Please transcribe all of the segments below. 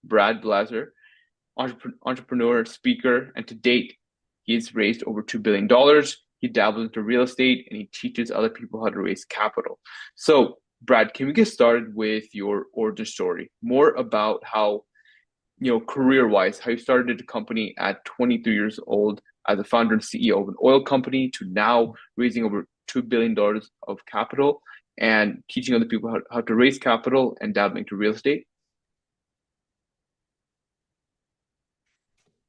Brad Blazar, entrepreneur, speaker, and to date, he's raised over $2 billion. He dabbles into real estate and he teaches other people how to raise capital. So, Brad, can we get started with your origin story? More about how, career-wise, how you started the company at 23 years old as a founder and CEO of an oil company to now raising over $2 billion of capital and teaching other people how to raise capital and dabbling into real estate.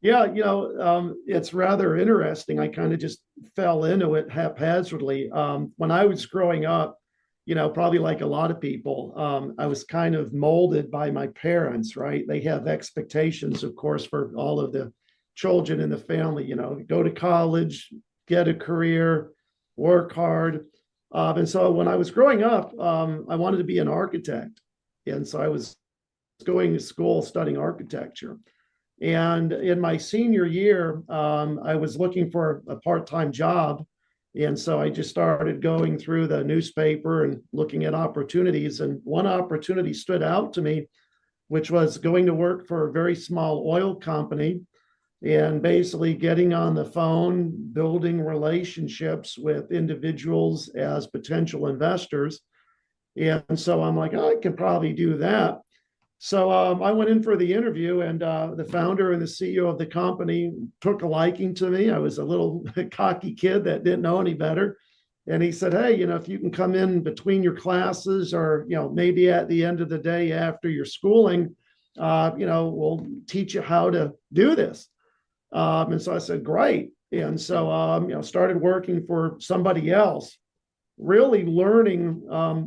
Yeah, it's rather interesting. I kind of just fell into it haphazardly. When I was growing up, probably like a lot of people, I was kind of molded by my parents, right? They have expectations, of course, for all of the children in the family, go to college, get a career, work hard. And so when I was growing up, I wanted to be an architect. And so I was going to school studying architecture. And in my senior year, I was looking for a part-time job. And so I just started going through the newspaper and looking at opportunities. And one opportunity stood out to me, which was going to work for a very small oil company and basically getting on the phone, building relationships with individuals as potential investors. And so I'm like, oh, I can probably do that. So I went in for the interview, and the founder and the CEO of the company took a liking to me. I was a little cocky kid that didn't know any better. And he said, hey, if you can come in between your classes or, maybe at the end of the day after your schooling, we'll teach you how to do this. And so I said, great. And so, started working for somebody else, really learning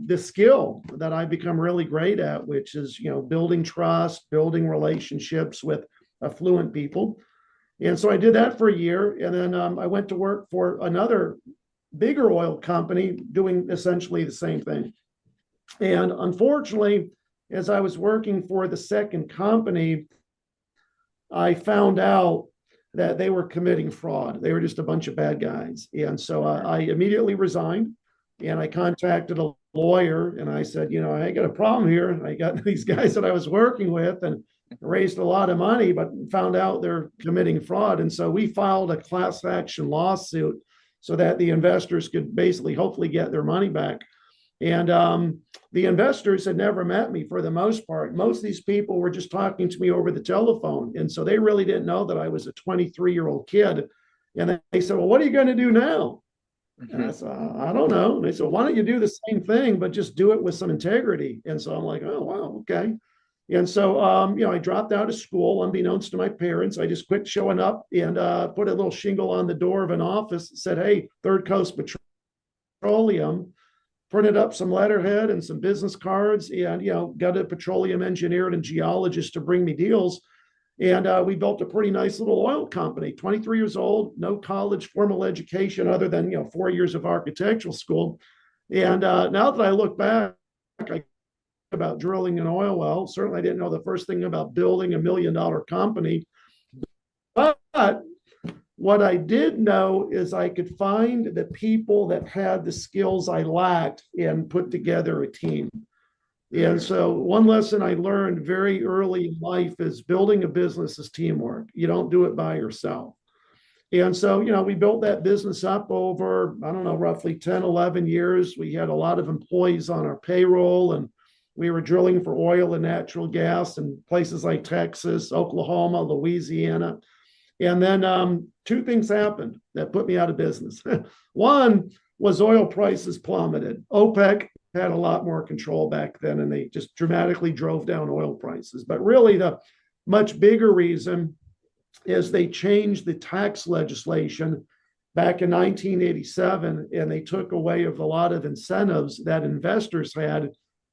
the skill that I become really great at, which is, building trust, building relationships with affluent people. And so I did that for a year. And then I went to work for another bigger oil company doing essentially the same thing. And unfortunately, as I was working for the second company, I found out that they were committing fraud. They were just a bunch of bad guys. And so I immediately resigned. And I contacted a lawyer and I said, I got a problem here. I got these guys that I was working with and raised a lot of money, but found out they're committing fraud. And so we filed a class action lawsuit so that the investors could basically hopefully get their money back. And the investors had never met me for the most part. Most of these people were just talking to me over the telephone. And so they really didn't know that I was a 23-year-old kid. And they said, well, what are you going to do now? And I said, I don't know. And they said, why don't you do the same thing, but just do it with some integrity? And so I'm like, oh, wow, okay. And so, I dropped out of school unbeknownst to my parents. I just quit showing up and put a little shingle on the door of an office that said, hey, Third Coast Petroleum, printed up some letterhead and some business cards and, got a petroleum engineer and geologist to bring me deals. And we built a pretty nice little oil company, 23 years old, no college formal education other than, 4 years of architectural school. And now that I look back, I about drilling an oil well. Certainly I didn't know the first thing about building $1 million company. But what I did know is I could find the people that had the skills I lacked and put together a team. And so one lesson I learned very early in life is building a business is teamwork. You don't do it by yourself. And so, we built that business up over, I don't know, roughly 10, 11 years. We had a lot of employees on our payroll, and we were drilling for oil and natural gas in places like Texas, Oklahoma, Louisiana. And then two things happened that put me out of business. One was oil prices plummeted. OPEC had a lot more control back then, and they just dramatically drove down oil prices. But really, the much bigger reason is they changed the tax legislation back in 1987, and they took away a lot of incentives that investors had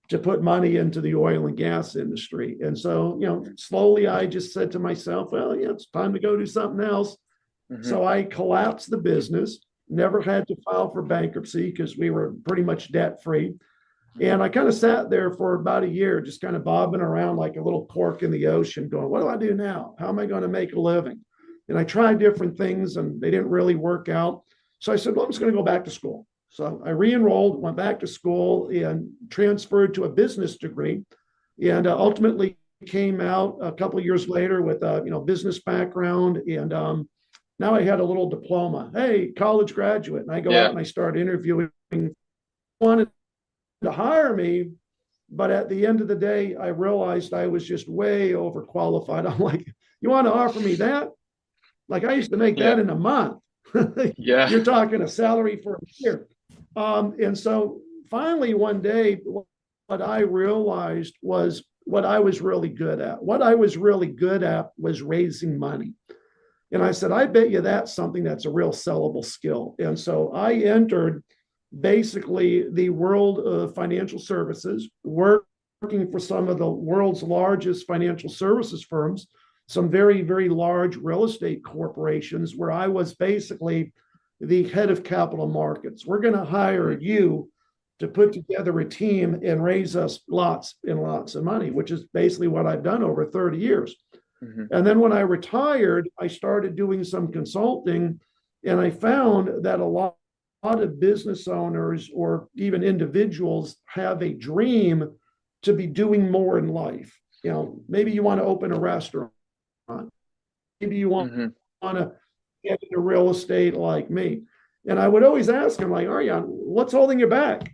to put money into the oil and gas industry. And so, slowly I just said to myself, well, it's time to go do something else. Mm-hmm. So I collapsed the business, never had to file for bankruptcy because we were pretty much debt free. And I kind of sat there for about a year, just kind of bobbing around like a little cork in the ocean going, what do I do now? How am I going to make a living? And I tried different things and they didn't really work out. So I said, well, I'm just going to go back to school. So I re-enrolled, went back to school and transferred to a business degree and ultimately came out a couple of years later with a business background, and now I had a little diploma. Hey, college graduate, and I go out Yeah. and I start interviewing. Wanted to hire me, but at the end of the day, I realized I was just way overqualified. I'm like, you want to offer me that? Like I used to make Yeah. that in a month. Yeah. You're talking a salary for a year. And so finally, one day, what I realized was what I was really good at. What I was really good at was raising money. And I said, I bet you that's something that's a real sellable skill. And so I entered basically the world of financial services, working for some of the world's largest financial services firms, some very, very large real estate corporations, where I was basically the head of capital markets. We're going to hire Mhm. you to put together a team and raise us lots and lots of money, which is basically what I've done over 30 years. Mhm. And then when I retired, I started doing some consulting, and I found that a lot of business owners or even individuals have a dream to be doing more in life. Maybe you want to open a restaurant. Maybe you want Mhm. to get into real estate like me. And I would always ask him, like, Arjan, what's holding you back?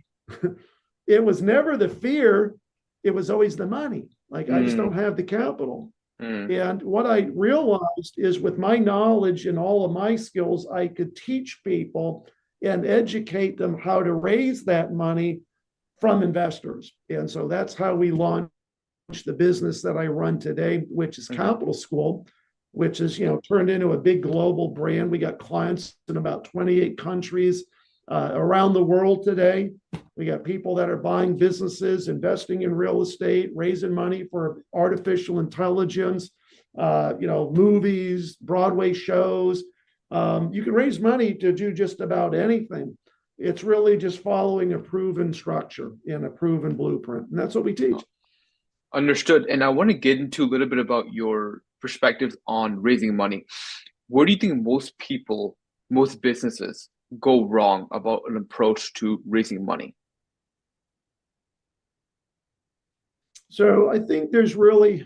It was never the fear, it was always the money. Like, I just don't Mm. have the capital. Mm. And what I realized is with my knowledge and all of my skills, I could teach people and educate them how to raise that money from investors. And so that's how we launched the business that I run today, which is Mhm. Capital School, which is turned into a big global brand. We got clients in about 28 countries around the world today. We got people that are buying businesses, investing in real estate, raising money for artificial intelligence, movies, Broadway shows. You can raise money to do just about anything. It's really just following a proven structure and a proven blueprint. And that's what we teach. Understood. And I want to get into a little bit about your perspectives on raising money. Where do you think most people, most businesses go wrong about an approach to raising money? So I think there's really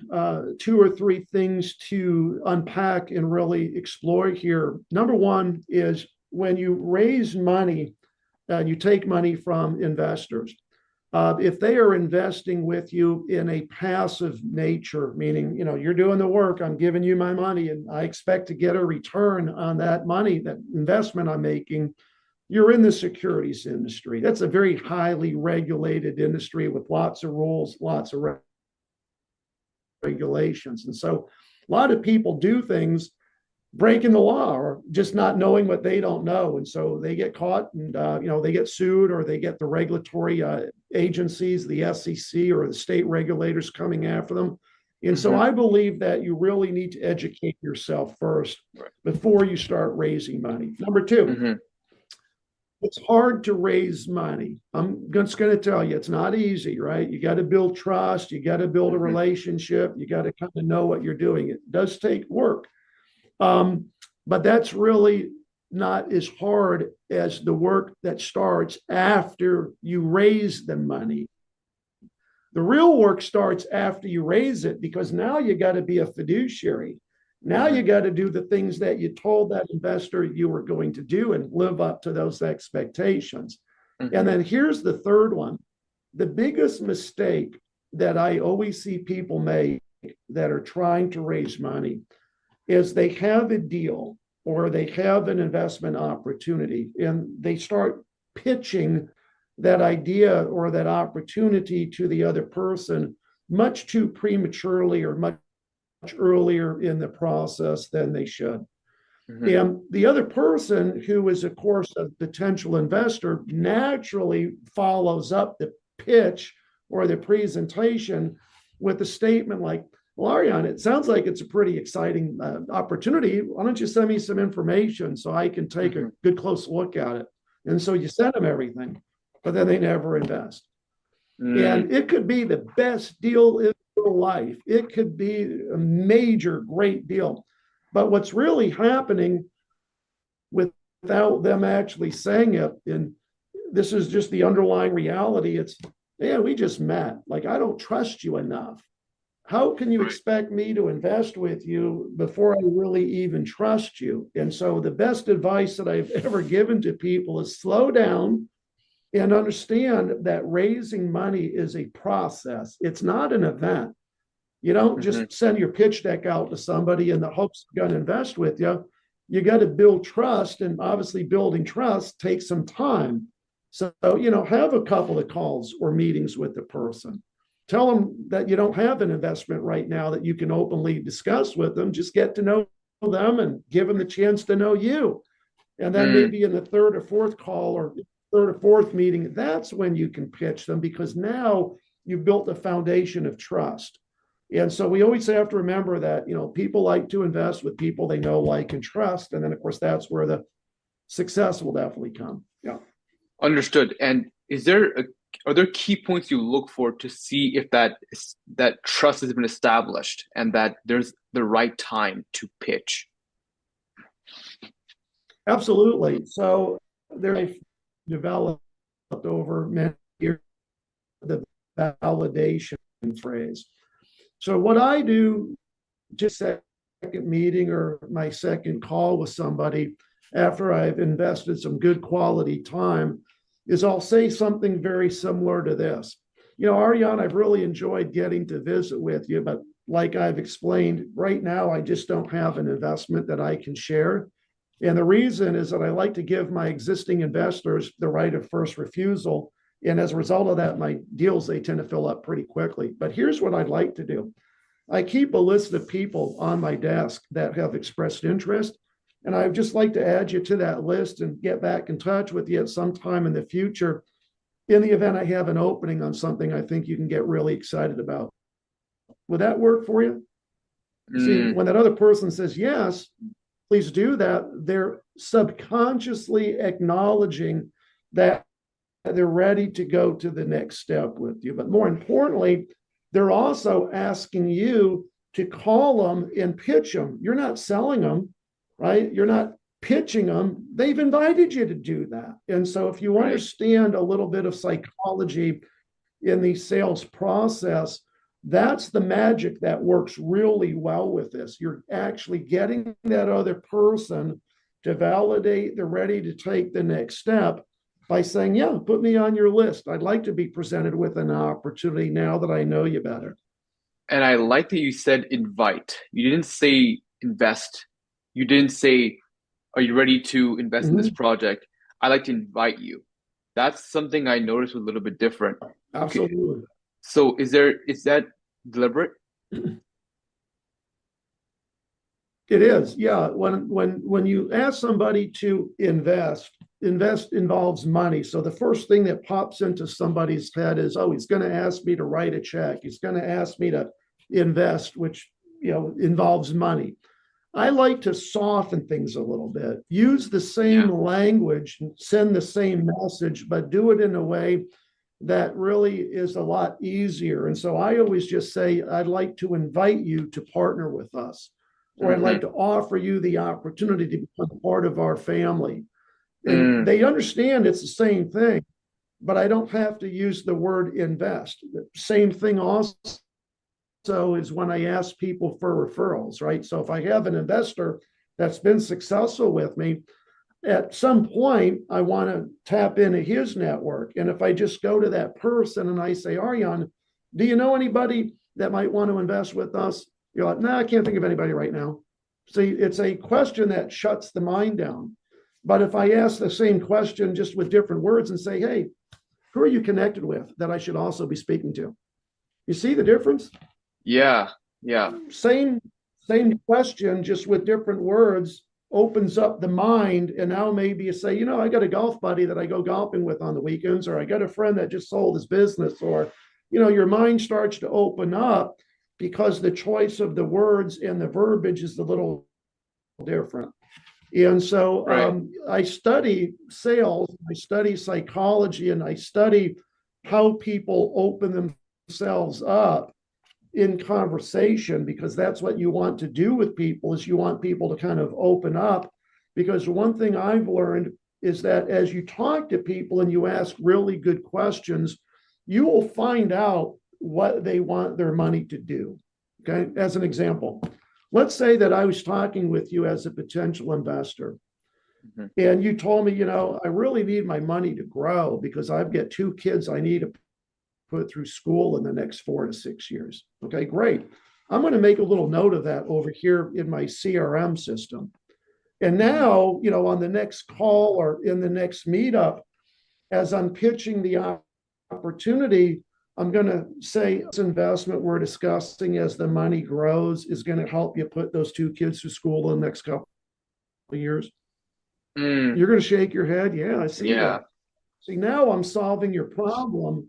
two or three things to unpack and really explore here. Number one is when you raise money and you take money from investors, if they are investing with you in a passive nature, meaning you're doing the work, I'm giving you my money, and I expect to get a return on that money, that investment I'm making. You're in the securities industry. That's a very highly regulated industry with lots of rules, lots of regulations. And so a lot of people do things breaking the law or just not knowing what they don't know. And so they get caught and, they get sued, or they get the regulatory agencies, the SEC or the state regulators coming after them. And so Hmm. I believe that you really need to educate yourself first Right. before you start raising money. Number two, Hmm. it's hard to raise money. I'm just going to tell you, it's not easy, right? You got to build trust. You got to build a Hmm. relationship. You got to kind of know what you're doing. It does take work. But that's really not as hard as the work that starts after you raise the money. The real work starts after you raise it, because now you got to be a fiduciary. Now Hmm. you got to do the things that you told that investor you were going to do and live up to those expectations. And Hmm. then here's the third one. The biggest mistake that I always see people make that are trying to raise money is they have a deal or they have an investment opportunity and they start pitching that idea or that opportunity to the other person much too prematurely or much earlier in the process than they should. Hmm. And the other person, who is, of course, a potential investor, naturally follows up the pitch or the presentation with a statement like, well, Ariane, it sounds like it's a pretty exciting opportunity. Why don't you send me some information so I can take a Hmm. good close look at it? And so you send them everything, but then they never invest. Mm. And it could be the best deal in your life. It could be a major, great deal. But what's really happening without them actually saying it, and this is just the underlying reality, it's, yeah, we just met. Like, I don't trust you enough. how can you Right. expect me to invest with you before I really even trust you? And so the best advice that I've ever given to people is slow down and understand that raising money is a process. It's not an event. You don't Hmm. just send your pitch deck out to somebody in the hopes they're going to invest with you. You got to build trust, and obviously, building trust takes some time. So, have a couple of calls or meetings with the person. Tell them that you don't have an investment right now that you can openly discuss with them. Just get to know them and give them the chance to know you. And then Mm. maybe in the third or fourth call or third or fourth meeting, that's when you can pitch them because now you've built a foundation of trust. And so we always have to remember that, people like to invest with people they know, like, and trust. And then, of course, that's where the success will definitely come. Yeah. Understood. And are there key points you look for to see if that trust has been established and that there's the right time to pitch? Absolutely. So they've developed over many years the validation phrase. So what I do, just second meeting or my second call with somebody after I've invested some good quality time, is I'll say something very similar to this. Arjan, I've really enjoyed getting to visit with you, but like I've explained, right now I just don't have an investment that I can share. And the reason is that I like to give my existing investors the right of first refusal. And as a result of that, my deals, they tend to fill up pretty quickly. But here's what I'd like to do. I keep a list of people on my desk that have expressed interest. And I'd just like to add you to that list and get back in touch with you at some time in the future in the event I have an opening on something I think you can get really excited about. Would that work for you? See, Mm. when that other person says yes, please do that. They're subconsciously acknowledging that they're ready to go to the next step with you. But more importantly, they're also asking you to call them and pitch them. You're not selling them, right? You're not pitching them. They've invited you to do that. And so if you Right. understand a little bit of psychology in the sales process, that's the magic that works really well with this. You're actually getting that other person to validate they're ready to take the next step by saying, yeah, put me on your list. I'd like to be presented with an opportunity now that I know you better. And I like that you said invite. You didn't say invest. You didn't say, are you ready to invest in this Mm-hmm. project? I like to invite you. That's something I noticed was a little bit different. Absolutely. So is that deliberate? It is, yeah. When you ask somebody to invest involves money. So the first thing that pops into somebody's head is, oh, he's going to ask me to write a check. He's going to ask me to invest, which involves money. I like to soften things a little bit, use the Yeah. same language, send the same message, but do it in a way that really is a lot easier. And so I always just say, I'd like to invite you to partner with us, or I'd like Hmm. to offer you the opportunity to become part of our family. And Mm. they understand it's the same thing, but I don't have to use the word invest. The same thing also is when I ask people for referrals, right? So if I have an investor that's been successful with me, at some point, I want to tap into his network. And if I just go to that person and I say, Arjan, do you know anybody that might want to invest with us? You're like, no, I can't think of anybody right now. See, it's a question that shuts the mind down. But if I ask the same question just with different words and say, hey, who are you connected with that I should also be speaking to? You see the difference? Yeah. Yeah. same same question, just with different words, opens up the mind. And now maybe you say, I got a golf buddy that I go golfing with on the weekends, or I got a friend that just sold his business, or your mind starts to open up because the choice of the words and the verbiage is a little different. And so Right. I study sales, I study psychology, and I study how people open themselves up in conversation, because that's what you want to do with people, is you want people to kind of open up. Because one thing I've learned is that as you talk to people and you ask really good questions, you will find out what they want their money to do. Okay. As an example, let's say that I was talking with you as a potential investor Mhm. and you told me, I really need my money to grow because I've got two kids I need to put through school in the next 4 to 6 years. Okay, great. I'm going to make a little note of that over here in my CRM system. And Mhm. now, on the next call or in the next meetup, as I'm pitching the opportunity, I'm going to say this investment we're discussing as the money grows is going to help you put those two kids to school in the next couple of years. Mm, You're going to shake your head. Yeah, I see yeah. that. See, now I'm solving your problem.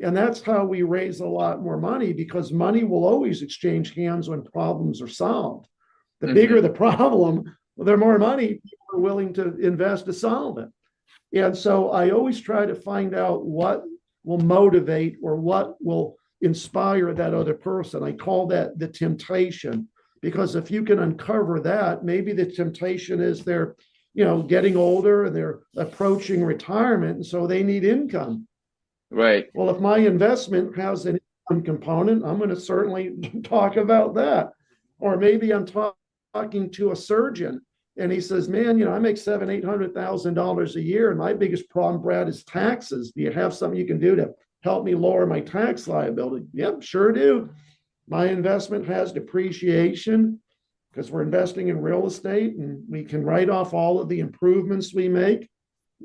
And that's how we raise a lot more money because money will always exchange hands when problems are solved. The bigger Hmm. the problem, the more money people are willing to invest to solve it. And so I always try to find out what will motivate or what will inspire that other person. I call that the temptation, because if you can uncover that, maybe the temptation is they're, getting older and they're approaching retirement. And so they need income. Right. Well, if my investment has an income component, I'm going to certainly talk about that. Or maybe I'm talking to a surgeon and he says, "Man, I make $700,000-800,000 a year, and my biggest problem, Brad, is taxes. Do you have something you can do to help me lower my tax liability?" Yep, sure do. My investment has depreciation because we're investing in real estate and we can write off all of the improvements we make.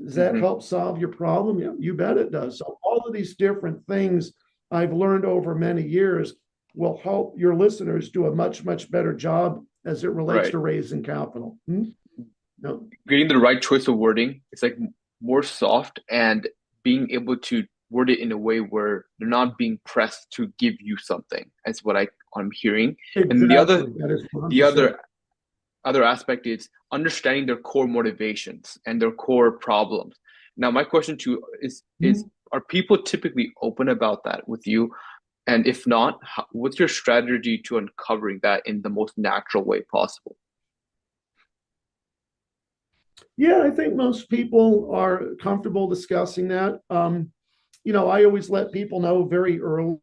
Does that Hmm. help solve your problem? Yeah, you bet it does. So all of these different things I've learned over many years will help your listeners do a much, much better job as it relates Right. to raising capital. No. Getting the right choice of wording. It's like more soft and being able to word it in a way where they're not being pressed to give you something. That's what I'm hearing. And Exactly. That is the 100%. other aspect is understanding their core motivations and their core problems. Now, my question to you is are people typically open about that with you? And if not, what's your strategy to uncovering that in the most natural way possible? Yeah, I think most people are comfortable discussing that. I always let people know very early,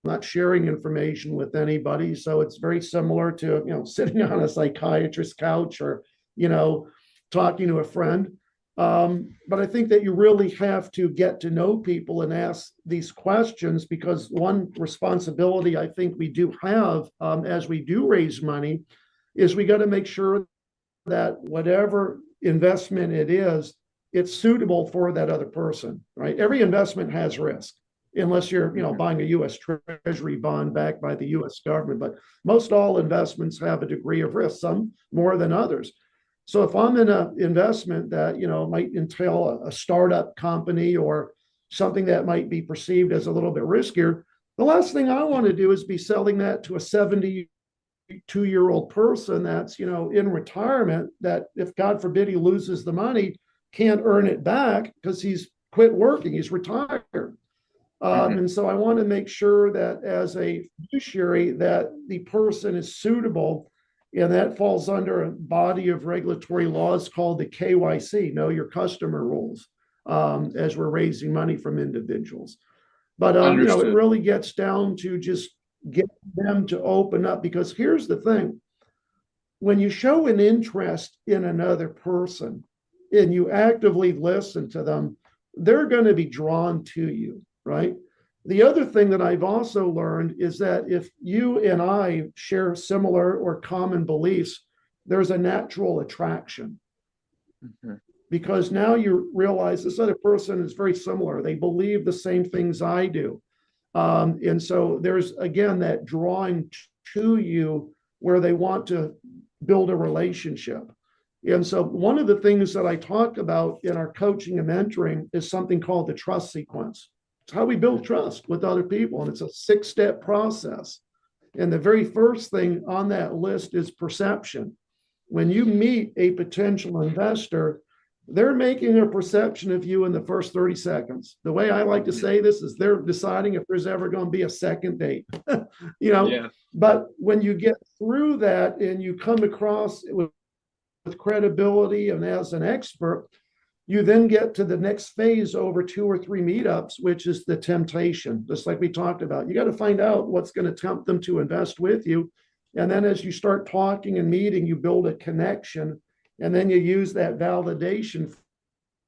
not sharing information with anybody. So it's very similar to, sitting on a psychiatrist's couch or, you know, talking to a friend. But I think that you really have to get to know people and ask these questions because one responsibility I think we do have as we do raise money is we got to make sure that whatever investment it is, it's suitable for that other person, right? Every investment has risk, unless you're, Hmm. buying a U.S. Treasury bond backed by the U.S. government. But most all investments have a degree of risk, some more than others. So if I'm in an investment that might entail a startup company or something that might be perceived as a little bit riskier, the last thing I want to do is be selling that to a 72-year-old person that's in retirement that if God forbid he loses the money can't earn it back because he's quit working, he's retired. Hmm. And so I want to make sure that as a fiduciary that the person is suitable, and that falls under a body of regulatory laws called the KYC, know your customer rules, as we're raising money from individuals. But it Understood. really gets down to just getting them to open up because here's the thing: when you show an interest in another person and you actively listen to them, they're going to be drawn to you, right? The other thing that I've also learned is that if you and I share similar or common beliefs, there's a natural attraction Hmm. because now you realize this other person is very similar. They believe the same things I do. And so there's, again, that drawing to you where they want to build a relationship. And so one of the things that I talk about in our coaching and mentoring is something called the trust sequence. It's how we build trust with other people. And it's a 6-step process. And the very first thing on that list is perception. When you meet a potential investor, they're making a perception of you in the first 30 seconds. The way I like to Hmm. say this is they're deciding if there's ever going to be a second date. you know, Yeah. but when you get through that and you come across with credibility and as an expert, You then get to the next phase over 2 or 3 meetups, which is the temptation, just like we talked about. You got to find out what's going to tempt them to invest with you. And then as you start talking and meeting, you build a connection. And then you use that validation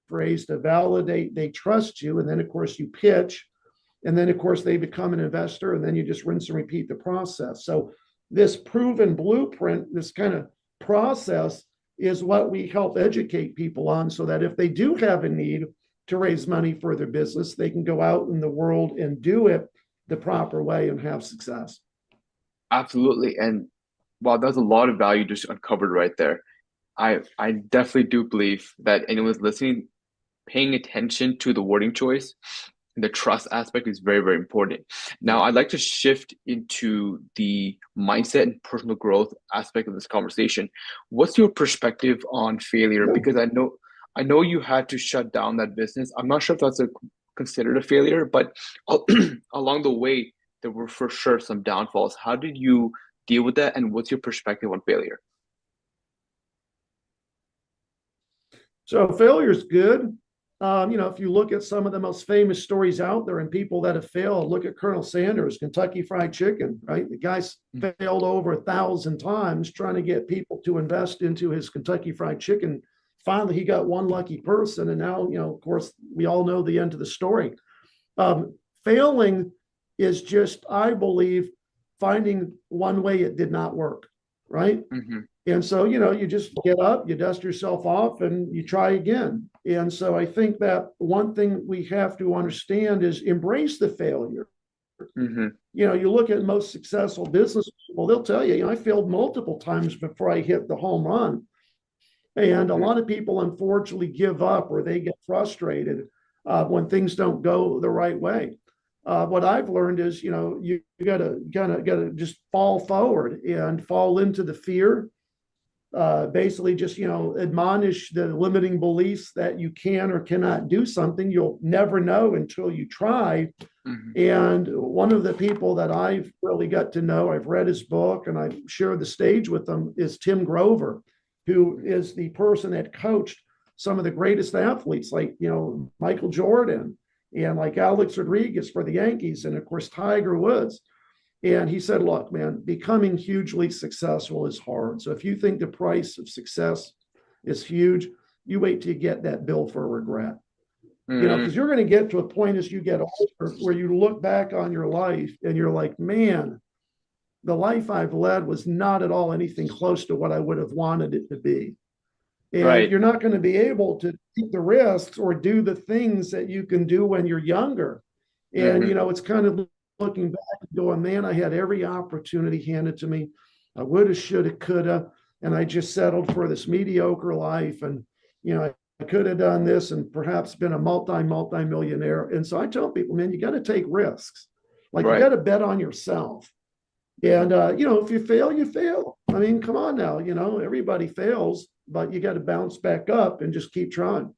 phrase to validate they trust you. And then, of course, you pitch. And then, of course, they become an investor. And then you just rinse and repeat the process. So this proven blueprint, this kind of process is what we help educate people on so that if they do have a need to raise money for their business, they can go out in the world and do it the proper way and have success. Absolutely. And wow, that's a lot of value just uncovered right there. I definitely do believe that anyone's listening, paying attention to the wording choice, the trust aspect is very, very important. Now, I'd like to shift into the mindset and personal growth aspect of this conversation. What's your perspective on failure? Because I know you had to shut down that business. I'm not sure if that's considered a failure, but along the way, there were for sure some downfalls. How did you deal with that, and what's your perspective on failure? So failure is good. If you look at some of the most famous stories out there and people that have failed, look at Colonel Sanders, Kentucky Fried Chicken, right? The guy's failed over 1,000 times trying to get people to invest into his Kentucky Fried Chicken. Finally, he got one lucky person. And now, of course, we all know the end of the story. Failing is just, I believe, finding one way it did not work, right? Mm-hmm. And so, you just get up, you dust yourself off, and you try again. And so I think that one thing we have to understand is embrace the failure. Mm-hmm. You look at most successful business people, they'll tell you, I failed multiple times before I hit the home run. And a lot of people, unfortunately, give up or they get frustrated when things don't go the right way. What I've learned is, you gotta just fall forward and fall into the fear. Basically just admonish the limiting beliefs that you can or cannot do something. You'll never know until you try. Mm-hmm. And one of the people that I've really got to know, I've read his book and I've shared the stage with them, is Tim Grover, who is the person that coached some of the greatest athletes like Michael Jordan and like Alex Rodriguez for the Yankees, and of course Tiger Woods. And he said, look, man, becoming hugely successful is hard. So if you think the price of success is huge, you wait till you get that bill for regret. Because you're going to get to a point as you get older where you look back on your life and you're like, man, the life I've led was not at all anything close to what I would have wanted it to be. And Right. you're not going to be able to take the risks or do the things that you can do when you're younger. And, Mm-hmm. it's kind of looking back and going, man, I had every opportunity handed to me. I would have, should have, could have, and I just settled for this mediocre life. And, I could have done this and perhaps been a multi-millionaire. And so I tell people, man, you got to take risks. Like you Right. got to bet on yourself. And, if you fail, you fail. I mean, come on now, everybody fails, but you got to bounce back up and just keep trying.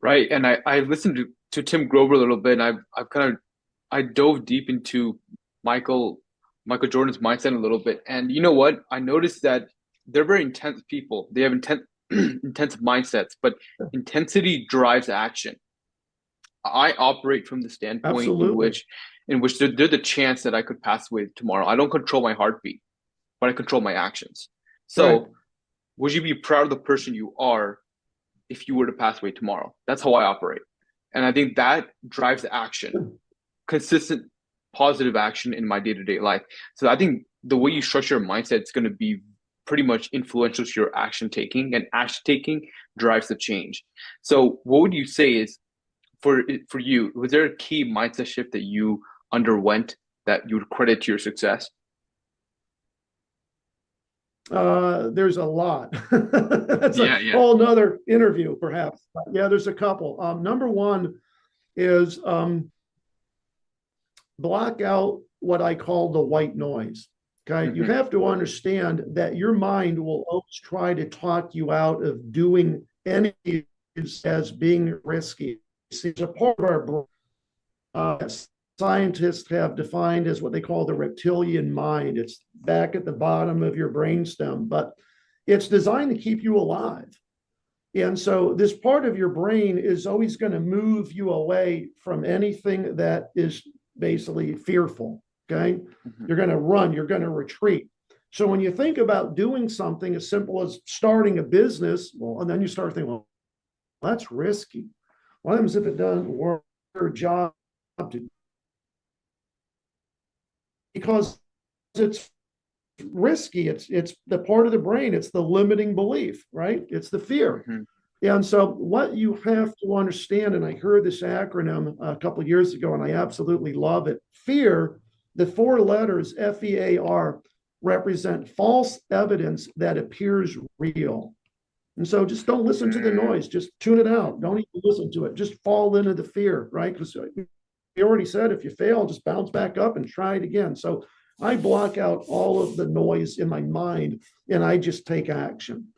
Right. And I listened to Tim Grover a little bit, and I dove deep into Michael Michael Jordan's mindset a little bit. And you know what? I noticed that they're very intense people. They have intense mindsets, but intensity drives action. I operate from the standpoint Absolutely. in which there's a chance that I could pass away tomorrow. I don't control my heartbeat, but I control my actions. Right. So would you be proud of the person you are if you were to pass away tomorrow? That's how I operate. And I think that drives action, consistent positive action in my day-to-day life. So I think the way you structure your mindset is going to be pretty much influential to your action taking, and action taking drives the change. So what would you say is for you, was there a key mindset shift that you underwent that you would credit to your success? There's a lot. That's a Yeah, yeah. whole nother interview, perhaps. But yeah, there's a couple. Number one is block out what I call the white noise. Okay. You Mm-hmm. have to understand that your mind will always try to talk you out of doing anything as being risky. It's a part of our brain. Scientists have defined as what they call the reptilian mind. It's back at the bottom of your brainstem, but it's designed to keep you alive. And so this part of your brain is always going to move you away from anything that is basically fearful. Okay. Hmm. You're going to run, you're going to retreat. So when you think about doing something as simple as starting a business, well, and then you start thinking, well, that's risky. What happens if it doesn't work or job to, because it's risky. It's the part of the brain, it's the limiting belief, right? It's the fear. Hmm. And so what you have to understand, and I heard this acronym a couple of years ago, and I absolutely love it. Fear, the four letters FEAR, represent false evidence that appears real. And so just don't listen to the noise. Just tune it out. Don't even listen to it. Just fall into the fear, right? Because you already said if you fail, just bounce back up and try it again. So I block out all of the noise in my mind and I just take action.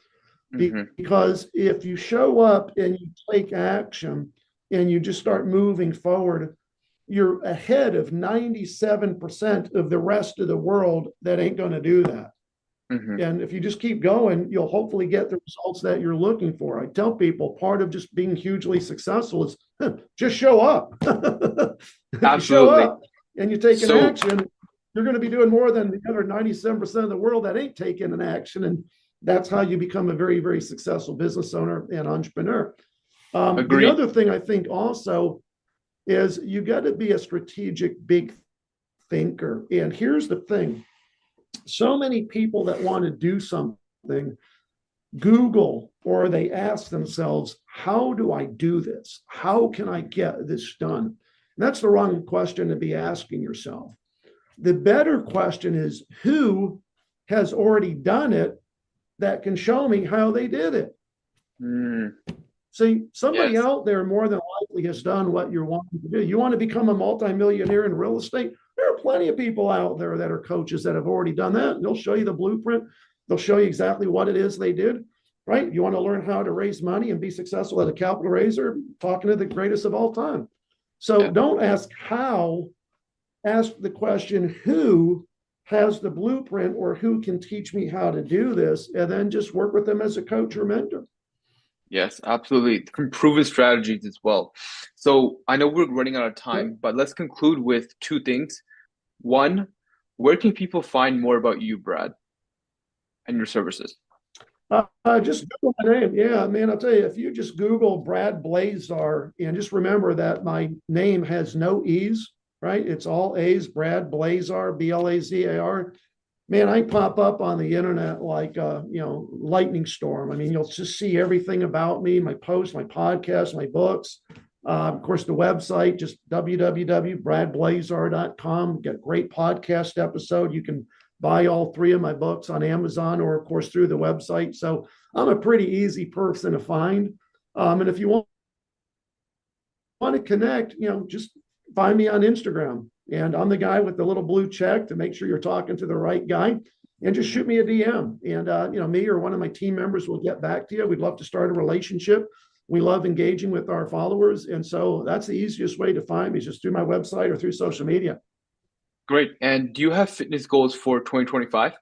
Hmm. Because if you show up and you take action and you just start moving forward, you're ahead of 97% of the rest of the world that ain't going to do that. Hmm. And if you just keep going, you'll hopefully get the results that you're looking for. I tell people part of just being hugely successful is just show up. If you show Absolutely. up and you take an So action, you're going to be doing more than the other 97% of the world that ain't taking an action. And that's how you become a very, very successful business owner and entrepreneur. The agreed. other thing I think also is you got to be a strategic big thinker. And here's the thing, so many people that want to do something Google or they ask themselves, how do I do this? How can I get this done? And that's the wrong question to be asking yourself. The better question is, who has already done it that can show me how they did it? Mm, See, somebody yes. out there more than likely has done what you're wanting to do. You want to become a multimillionaire in real estate? There are plenty of people out there that are coaches that have already done that. They'll show you the blueprint. They'll show you exactly what it is they did, right? You want to learn how to raise money and be successful as a capital raiser, talking to the greatest of all time. So Yeah. don't ask how, ask the question who has the blueprint or who can teach me how to do this, and then just work with them as a coach or mentor. Yes, absolutely. Proven strategies as well. So I know we're running out of Yep. time, but let's conclude with two things. One, where can people find more about you, Brad, and your services? Just Google my name. Yeah, man, I'll tell you, if you just Google Brad Blazar, and just remember that my name has no E's, right? It's all A's, Brad Blazar, Blazar. Man, I pop up on the internet like lightning storm. I mean, you'll just see everything about me, my posts, my podcasts, my books. Of course, the website, just www.bradblazar.com. Got a great podcast episode. You can buy all three of my books on Amazon or, of course, through the website. So I'm a pretty easy person to find. And if you want to connect, just find me on Instagram. And I'm the guy with the little blue check to make sure you're talking to the right guy. And just shoot me a DM. And, me or one of my team members will get back to you. We'd love to start a relationship. We love engaging with our followers. And so that's the easiest way to find me is just through my website or through social media. Great. And do you have fitness goals for 2025?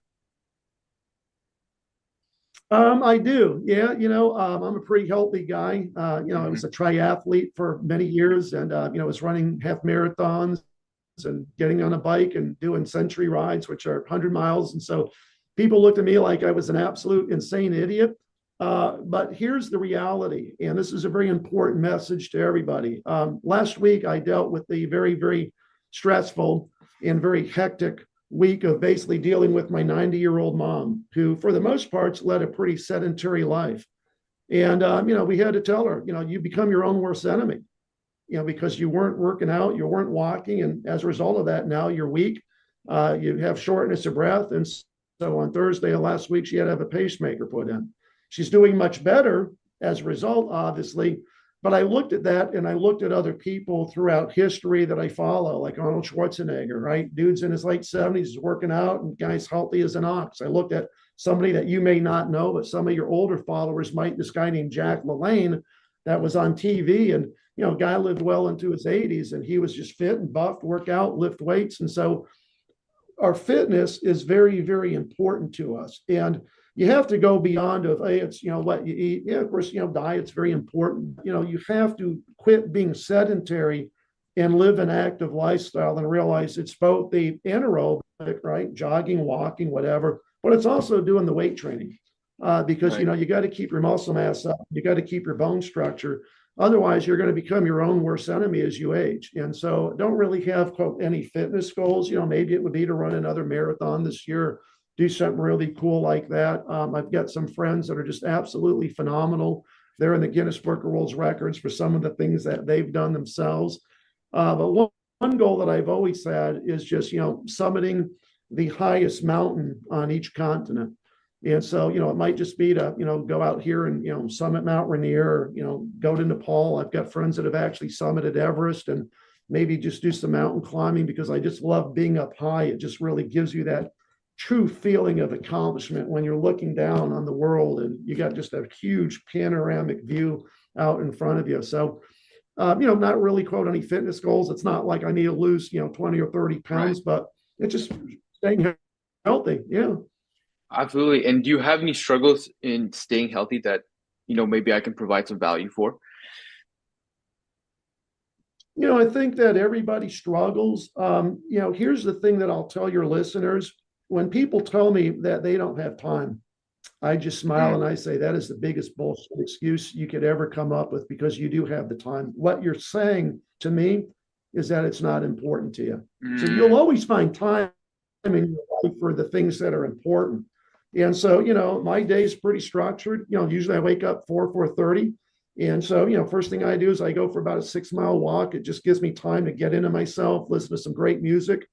I do. Yeah. I'm a pretty healthy guy. I Hmm. was a triathlete for many years and, was running half marathons and getting on a bike and doing century rides, which are 100 miles. And so people looked at me like I was an absolute insane idiot. But here's the reality. And this is a very important message to everybody. Last week, I dealt with the very, very stressful and very hectic week of basically dealing with my 90-year-old mom, who, for the most parts, led a pretty sedentary life. And, we had to tell her, you become your own worst enemy, because you weren't working out, you weren't walking. And as a result of that, now you're weak. You have shortness of breath. And so on Thursday of last week, she had to have a pacemaker put in. She's doing much better as a result, obviously. But I looked at that and I looked at other people throughout history that I follow, like Arnold Schwarzenegger, right? Dude's in his late 70s, is working out, and guy's healthy as an ox. I looked at somebody that you may not know, but some of your older followers might, this guy named Jack LaLanne that was on TV. And, guy lived well into his 80s and he was just fit and buffed, work out, lift weights. And so our fitness is very, very important to us. And you have to go beyond of, hey, it's, what you eat. Yeah, of course, diet's very important. You have to quit being sedentary and live an active lifestyle and realize it's both the anaerobic, right? Jogging, walking, whatever, but it's also doing the weight training. Because Right. you got to keep your muscle mass up, you got to keep your bone structure. Otherwise, you're going to become your own worst enemy as you age. And so, don't really have quote any fitness goals. Maybe it would be to run another marathon this year, do something really cool like that. I've got some friends that are just absolutely phenomenal. They're in the Guinness Book of World Records for some of the things that they've done themselves. But one goal that I've always had is just, summiting the highest mountain on each continent. And so, it might just be to, go out here and, summit Mount Rainier, or, go to Nepal. I've got friends that have actually summited Everest, and maybe just do some mountain climbing, because I just love being up high. It just really gives you that true feeling of accomplishment when you're looking down on the world and you got just a huge panoramic view out in front of you. So, not really quote any fitness goals. It's not like I need to lose, 20 or 30 Right. pounds, but it's just staying healthy. Yeah. Absolutely. And do you have any struggles in staying healthy that, maybe I can provide some value for? I think that everybody struggles. Here's the thing that I'll tell your listeners. When people tell me that they don't have time, I just smile Mm, and I say that is the biggest bullshit excuse you could ever come up with, because you do have the time. What you're saying to me is that it's not important to you. So you'll mm, always find time in your life for the things that are important. And so, my day is pretty structured. Usually I wake up 4:30. And so, first thing I do is I go for about a 6 mile walk. It just gives me time to get into myself, listen to some great music,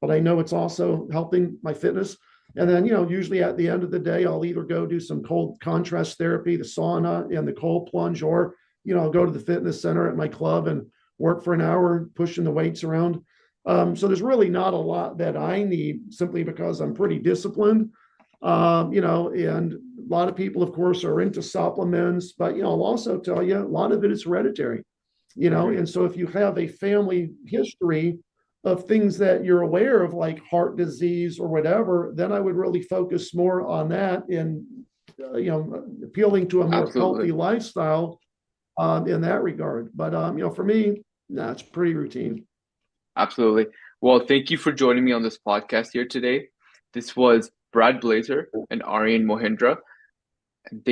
but I know it's also helping my fitness. And then, usually at the end of the day, I'll either go do some cold contrast therapy, the sauna and the cold plunge, or, I'll go to the fitness center at my club and work for an hour pushing the weights around. So there's really not a lot that I need, simply because I'm pretty disciplined. And a lot of people, of course, are into supplements, but, I'll also tell you a lot of it is hereditary. mhm. And so if you have a family history of things that you're aware of, like heart disease or whatever, then I would really focus more on that, and appealing to a more Absolutely. healthy lifestyle in that regard. But for me, it's pretty routine. Absolutely. Well, thank you for joining me on this podcast here today. This was Brad Blazar and Aryan Mohindra. And thank